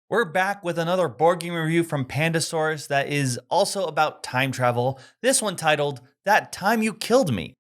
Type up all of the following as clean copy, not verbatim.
We're back with another board game review from Pandasaurus that is also about time travel. This one titled, That Time You Killed Me.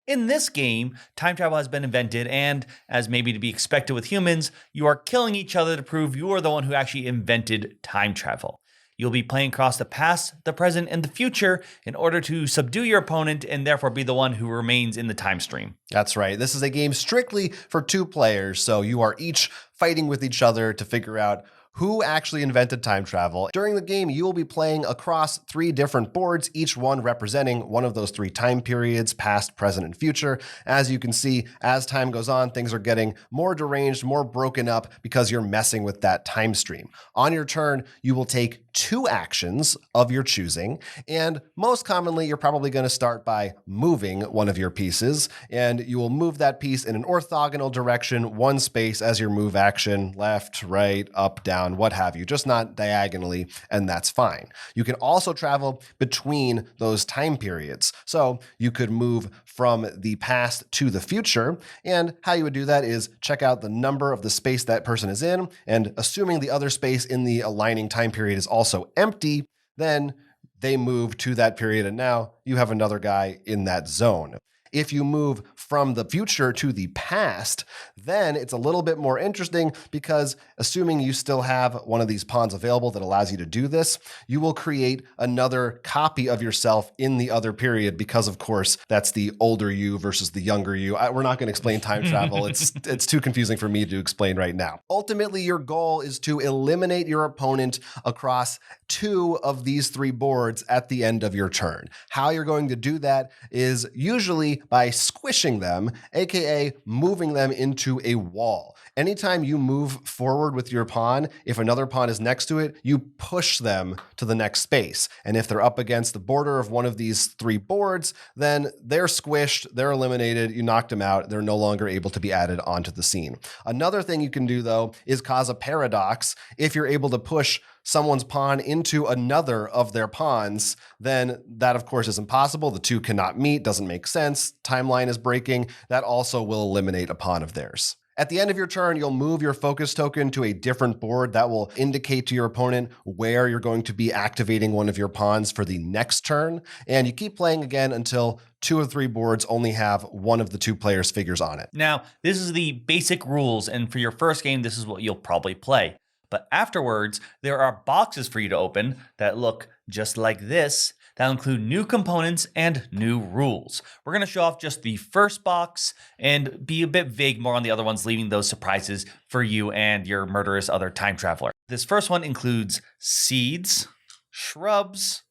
In this game, time travel has been invented, and as maybe to be expected with humans, you are killing each other to prove you are the one who actually invented time travel. You'll be playing across the past, the present, and the future in order to subdue your opponent and therefore be the one who remains in the time stream. That's right. This is a game strictly for 2 players, so you are each fighting with each other to figure out who actually invented time travel. During the game, you will be playing across 3 different boards, each one representing one of those 3 time periods, past, present, and future. As you can see, as time goes on, things are getting more deranged, more broken up because you're messing with that time stream. On your turn, you will take 2 actions of your choosing, and most commonly, you're probably going to start by moving one of your pieces, and you will move that piece in an orthogonal direction, 1 space as your move action, left, right, up, down, what have you, just not diagonally, and that's fine. You can also travel between those time periods. So you could move from the past to the future, and how you would do that is check out the number of the space that person is in, and assuming the other space in the aligning time period is also empty, then they move to that period, and now you have another guy in that zone. If you move from the future to the past, then it's a little bit more interesting because assuming you still have one of these pawns available that allows you to do this, you will create another copy of yourself in the other period because, of course, that's the older you versus the younger you. We're not going to explain time travel. It's too confusing for me to explain right now. Ultimately, your goal is to eliminate your opponent across 2 of these 3 boards at the end of your turn. How you're going to do that is usually by squishing them, aka moving them into a wall. Anytime you move forward with your pawn, if another pawn is next to it, you push them to the next space. And if they're up against the border of one of these 3 boards, then they're squished, they're eliminated, you knocked them out, they're no longer able to be added onto the scene. Another thing you can do, though, is cause a paradox. If you're able to push someone's pawn into another of their pawns, then that, of course, is impossible. The 2 cannot meet, doesn't make sense, timeline is breaking. That also will eliminate a pawn of theirs. At the end of your turn, you'll move your focus token to a different board that will indicate to your opponent where you're going to be activating one of your pawns for the next turn. And you keep playing again until 2 of 3 boards only have one of the 2 players' figures on it. Now, this is the basic rules, and for your first game, this is what you'll probably play. But afterwards, there are boxes for you to open that look just like this that include new components and new rules. We're going to show off just the first box and be a bit vague more on the other ones, leaving those surprises for you and your murderous other time traveler. This first one includes seeds, shrubs,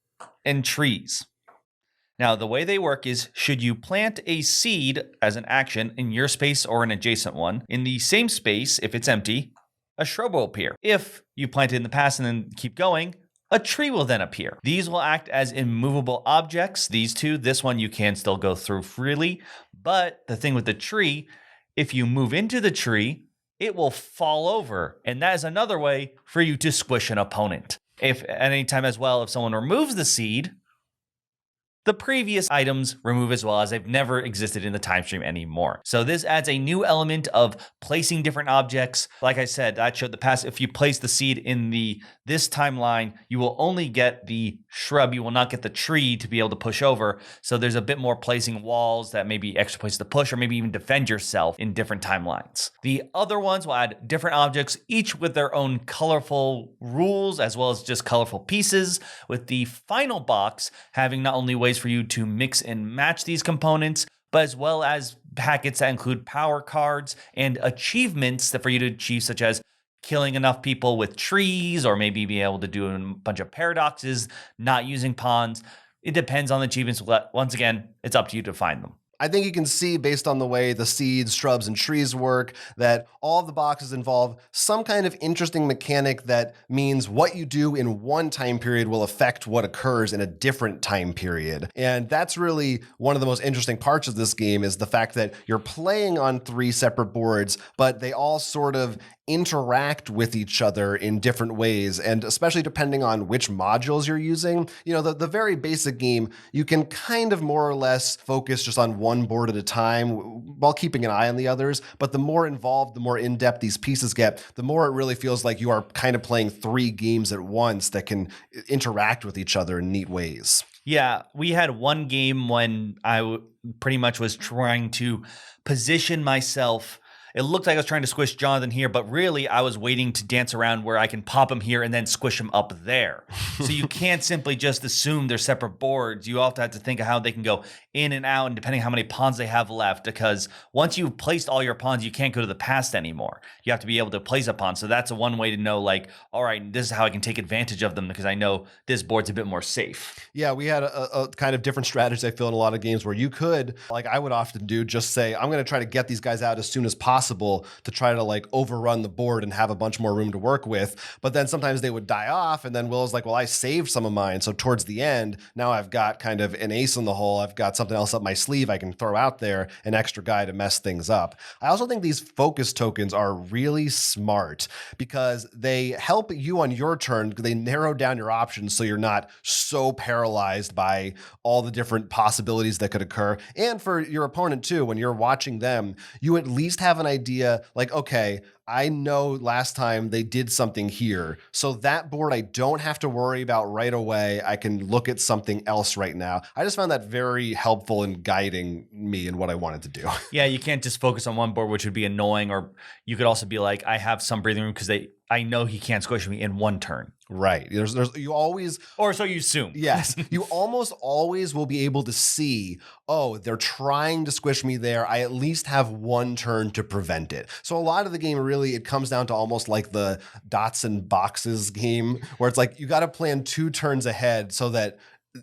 and trees. Now, the way they work is, should you plant a seed as an action in your space or an adjacent one, in the same space, if it's empty, a shrub will appear. If you plant it in the past and then keep going, a tree will then appear. These will act as immovable objects. These 2, this one you can still go through freely. But the thing with the tree, if you move into the tree, it will fall over. And that is another way for you to squish an opponent. If at any time as well, if someone removes the seed, the previous items remove as well, as they've never existed in the time stream anymore. So this adds a new element of placing different objects. Like I said, that showed the past. If you place the seed in this timeline, you will only get the shrub. You will not get the tree to be able to push over. So there's a bit more placing walls that may be extra places to push, or maybe even defend yourself in different timelines. The other ones will add different objects, each with their own colorful rules, as well as just colorful pieces, with the final box having not only ways for you to mix and match these components, but as well as packets that include power cards and achievements that for you to achieve, such as killing enough people with trees, or maybe being able to do a bunch of paradoxes, not using pawns. It depends on the achievements. Once again, it's up to you to find them. I think you can see, based on the way the seeds, shrubs, and trees work, that all of the boxes involve some kind of interesting mechanic that means what you do in one time period will affect what occurs in a different time period. And that's really one of the most interesting parts of this game, is the fact that you're playing on 3 separate boards, but they all sort of interact with each other in different ways, and especially depending on which modules you're using. You know, the very basic game, you can kind of more or less focus just on one board at a time while keeping an eye on the others. But the more involved, the more in-depth these pieces get, the more it really feels like you are kind of playing 3 games at once that can interact with each other in neat ways. Yeah, we had one game when pretty much was trying to position myself. It looked like I was trying to squish Jonathan here, but really I was waiting to dance around where I can pop him here and then squish him up there. So you can't simply just assume they're separate boards. You also have to think of how they can go in and out, and depending how many pawns they have left, because once you've placed all your pawns, you can't go to the past anymore. You have to be able to place a pawn. So that's one way to know, like, all right, this is how I can take advantage of them because I know this board's a bit more safe. Yeah, we had a kind of different strategies, I feel, in a lot of games where you could, like I would often do, just say, I'm going to try to get these guys out as soon as possible to try to like overrun the board and have a bunch more room to work with. But then sometimes they would die off, and then Will's like, well, I saved some of mine. So towards the end, now I've got kind of an ace in the hole. I've got something else up my sleeve I can throw out there, an extra guy to mess things up. I also think these focus tokens are really smart because they help you on your turn. They narrow down your options so you're not so paralyzed by all the different possibilities that could occur. And for your opponent too, when you're watching them, you at least have an idea like, okay, I know last time they did something here. So that board I don't have to worry about right away. I can look at something else right now. I just found that very helpful in guiding me in what I wanted to do. Yeah, you can't just focus on one board, which would be annoying. Or you could also be like, I have some breathing room because I know he can't squish me in one turn. Right. You always, or so you assume. Yes. You almost always will be able to see, oh, they're trying to squish me there. I at least have one turn to prevent it. So a lot of the game really, it comes down to almost like the dots and boxes game, where it's like you got to plan 2 turns ahead so that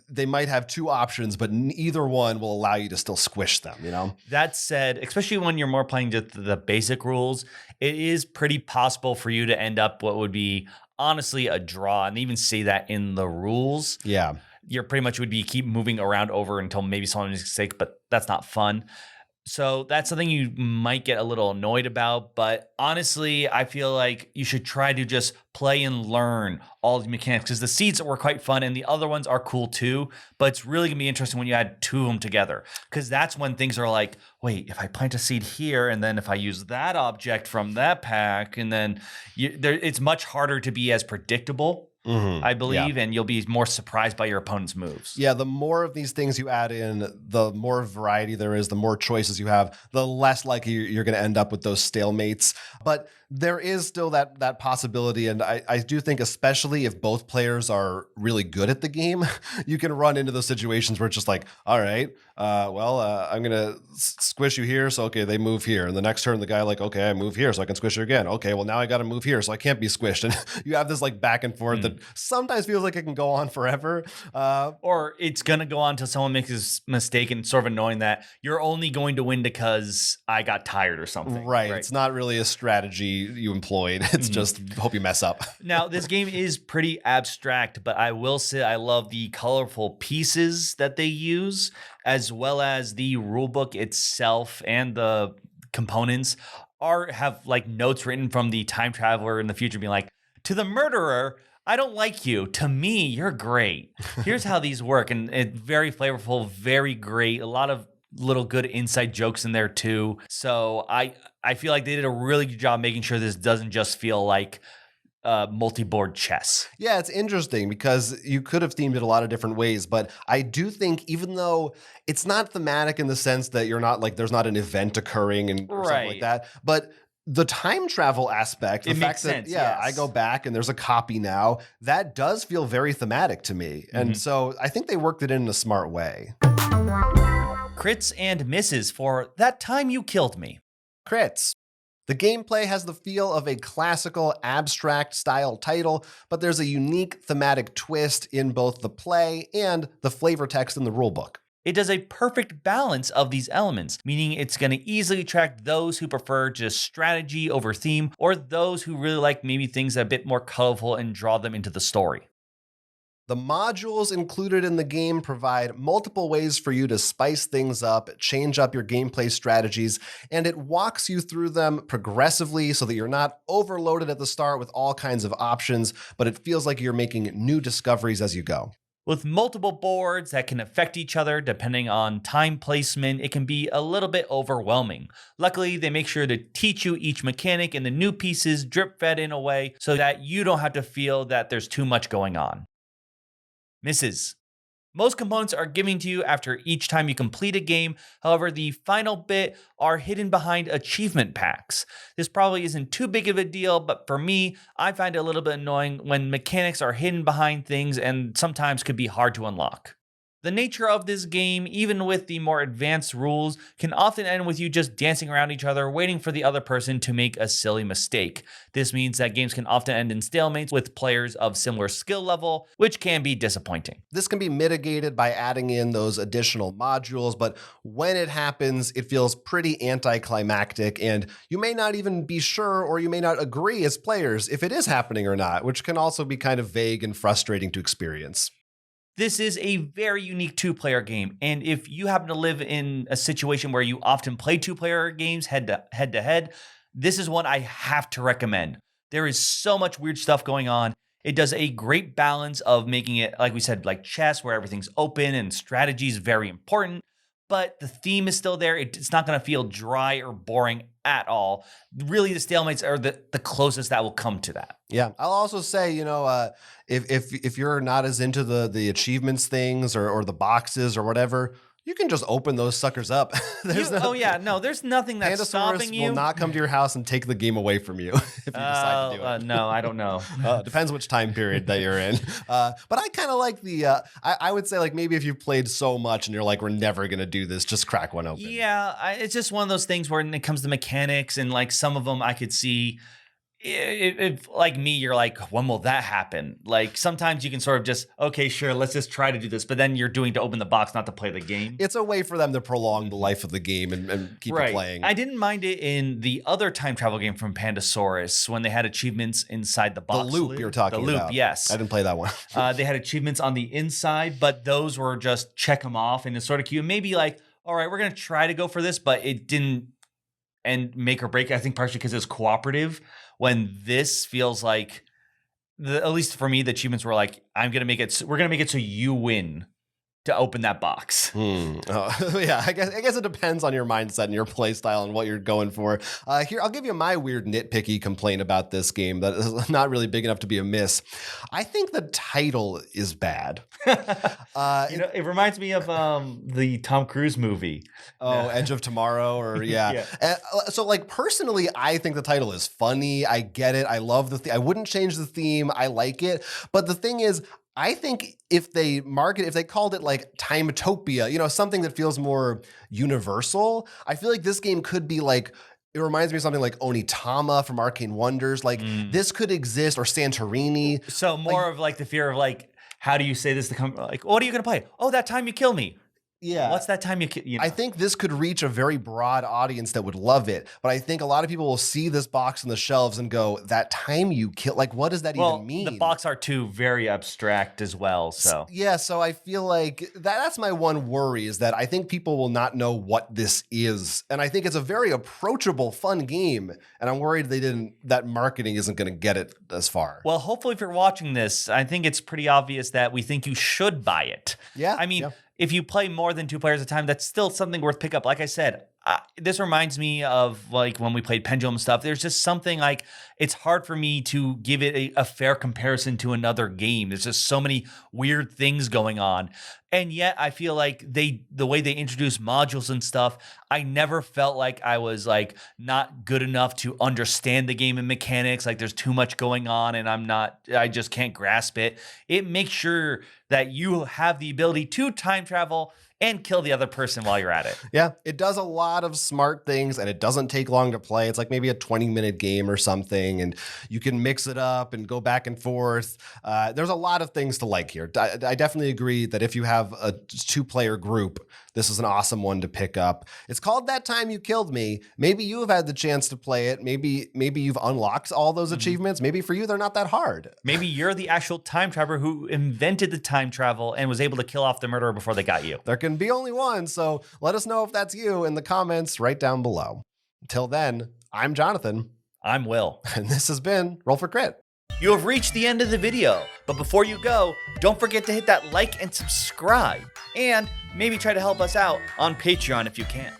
they might have 2 options, but either one will allow you to still squish them, you know? That said, especially when you're more playing just the basic rules, it is pretty possible for you to end up what would be honestly a draw, and they even say that in the rules. Yeah. You're pretty much would be keep moving around over until maybe someone makes a mistake, but that's not fun. So that's something you might get a little annoyed about, but honestly, I feel like you should try to just play and learn all the mechanics, because the seeds were quite fun and the other ones are cool too, but it's really gonna be interesting when you add 2 of them together, because that's when things are like, wait, if I plant a seed here and then if I use that object from that pack, and then it's much harder to be as predictable. I believe, and you'll be more surprised by your opponent's moves. Yeah, the more of these things you add in, the more variety there is, the more choices you have, the less likely you're going to end up with those stalemates. But there is still that possibility, and I do think, especially if both players are really good at the game, you can run into those situations where it's just like, all right, I'm going to squish you here, so okay, they move here. And the next turn, the guy like, okay, I move here, so I can squish you again. Okay, well, now I got to move here, so I can't be squished. And you have this like back and forth that sometimes feels like it can go on forever. Or it's going to go on until someone makes a mistake, and sort of annoying that you're only going to win because I got tired or something. Right. It's not really a strategy you employed. It's just hope you mess up. Now, this game is pretty abstract, but I will say I love the colorful pieces that they use, as well as the rulebook itself, and the components have like notes written from the time traveler in the future being like, to the murderer, I don't like you. To me, you're great. Here's how these work. And it's very flavorful, very great. A lot of little good inside jokes in there too. So I feel like they did a really good job making sure this doesn't just feel like multi-board chess. Yeah, it's interesting because you could have themed it a lot of different ways, but I do think even though it's not thematic in the sense that you're not like, there's not an event occurring and or something like that, but the time travel aspect, the fact that, yes, I go back and there's a copy now, that does feel very thematic to me. And so I think they worked it in a smart way. Crits and misses for That Time You Killed Me. Crits. The gameplay has the feel of a classical abstract style title, but there's a unique thematic twist in both the play and the flavor text in the rulebook. It does a perfect balance of these elements, meaning it's going to easily attract those who prefer just strategy over theme, or those who really like maybe things that are a bit more colorful and draw them into the story. The modules included in the game provide multiple ways for you to spice things up, change up your gameplay strategies, and it walks you through them progressively so that you're not overloaded at the start with all kinds of options, but it feels like you're making new discoveries as you go. With multiple boards that can affect each other depending on time placement, it can be a little bit overwhelming. Luckily, they make sure to teach you each mechanic and the new pieces drip fed in a way so that you don't have to feel that there's too much going on. Misses. Most components are given to you after each time you complete a game. However, the final bit are hidden behind achievement packs. This probably isn't too big of a deal, but for me, I find it a little bit annoying when mechanics are hidden behind things and sometimes could be hard to unlock. The nature of this game, even with the more advanced rules, can often end with you just dancing around each other, waiting for the other person to make a silly mistake. This means that games can often end in stalemates with players of similar skill level, which can be disappointing. This can be mitigated by adding in those additional modules, but when it happens, it feels pretty anticlimactic, and you may not even be sure or you may not agree as players if it is happening or not, which can also be kind of vague and frustrating to experience. This is a very unique two-player game, and if you happen to live in a situation where you often play two-player games head to head, this is one I have to recommend. There is so much weird stuff going on. It does a great balance of making it, like we said, like chess, where everything's open and strategy is very important, but the theme is still there. It's not going to feel dry or boring at all. Really, the stalemates are the closest that will come to that. Yeah, I'll also say, if you're not as into the achievements things or the boxes or whatever, you can just open those suckers up. There's nothing that's Pandasaurus stopping you. will not come to your house and take the game away from you if you decide to do it. No, I don't know. Depends which time period that you're in. But I kind of like I would say, like, maybe if you've played so much and you're like, we're never going to do this, just crack one open. Yeah, it's just one of those things where when it comes to mechanics and like some of them I could see, if like me, you're like, when will that happen? Like sometimes you can sort of just, okay, sure, let's just try to do this. But then you're doing to open the box, not to play the game. It's a way for them to prolong the life of the game and keep it playing. I didn't mind it in the other time travel game from Pandasaurus when they had achievements inside the box. The loop you're talking about. The loop, yes. I didn't play that one. They had achievements on the inside, but those were just check them off and it's sort of cute. Maybe like, all right, we're going to try to go for this, but it didn't and make or break. I think partially because it's cooperative. When this feels like, at least for me, the achievements were like, we're going to make it so you win to open that box. Oh, yeah, I guess it depends on your mindset and your play style and what you're going for. Here, I'll give you my weird nitpicky complaint about this game that is not really big enough to be a miss. I think the title is bad. It reminds me of the Tom Cruise movie. Oh, Edge of Tomorrow, or yeah. So, like, personally, I think the title is funny. I get it. I love the I wouldn't change the theme. I like it. But the thing is, I think if they called it like Timetopia, something that feels more universal, I feel like this game could be like, it reminds me of something like Onitama from Arcane Wonders. Like this could exist, or Santorini. So more of like the fear of like, how do you say this to come? Like, what are you going to play? Oh, that time you kill me. Yeah. What's that time I think this could reach a very broad audience that would love it. But I think a lot of people will see this box on the shelves and go, that time you kill, like, what does that even mean? The box art too, very abstract as well. So yeah, so I feel like that's my one worry, is that I think people will not know what this is. And I think it's a very approachable, fun game. And I'm worried that marketing isn't going to get it as far. Well, hopefully if you're watching this, I think it's pretty obvious that we think you should buy it. Yeah. I mean, if you play more than 2 players at a time, that's still something worth pick up. Like I said, this reminds me of like when we played Pendulum stuff. There's just something like, it's hard for me to give it a fair comparison to another game. There's just so many weird things going on. And yet I feel like the way they introduce modules and stuff, I never felt like I was like not good enough to understand the game and mechanics. Like there's too much going on and I just can't grasp it. It makes sure that you have the ability to time travel and kill the other person while you're at it. Yeah, it does a lot of smart things, and it doesn't take long to play. It's like maybe a 20-minute game or something, and you can mix it up and go back and forth. There's a lot of things to like here. I definitely agree that if you have a 2-player group, this is an awesome one to pick up. It's called That Time You Killed Me. Maybe you have had the chance to play it. Maybe you've unlocked all those achievements. Maybe for you, they're not that hard. Maybe you're the actual time traveler who invented the time travel and was able to kill off the murderer before they got you. There can be only one, so let us know if that's you in the comments right down below. Until then, I'm Jonathan. I'm Will. And this has been Roll for Crit. You have reached the end of the video, but before you go, don't forget to hit that like and subscribe, and maybe try to help us out on Patreon if you can.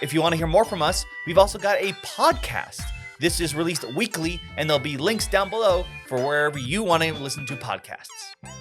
If you want to hear more from us, we've also got a podcast. This is released weekly, and there'll be links down below for wherever you want to listen to podcasts.